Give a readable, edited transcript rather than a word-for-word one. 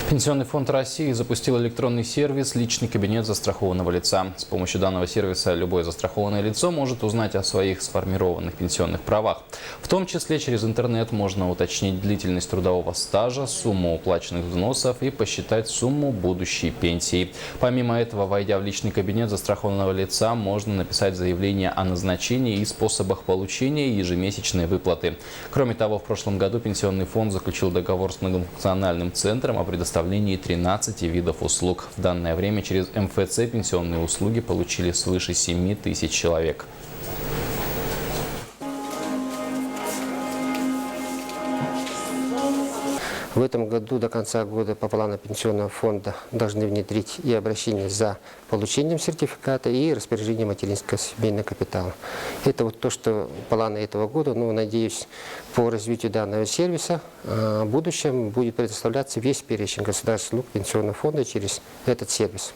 Пенсионный фонд России запустил электронный сервис «Личный кабинет застрахованного лица». С помощью данного сервиса любое застрахованное лицо может узнать о своих сформированных пенсионных правах. В том числе через интернет можно уточнить длительность трудового стажа, сумму уплаченных взносов и посчитать сумму будущей пенсии. Помимо этого, войдя в личный кабинет застрахованного лица, можно написать заявление о назначении и способах получения ежемесячной выплаты. Кроме того, в прошлом году Пенсионный фонд заключил договор с многофункциональным центром о предоставлении 13 видов услуг. В данное время через МФЦ пенсионные услуги получили свыше 7 тысяч человек. В этом году до конца года по плану Пенсионного фонда должны внедрить и обращение за получением сертификата, и распоряжение материнского семейного капитала. Это вот то, что планы этого года. Но, надеюсь, по развитию данного сервиса в будущем будет предоставляться весь перечень государственных услуг Пенсионного фонда через этот сервис.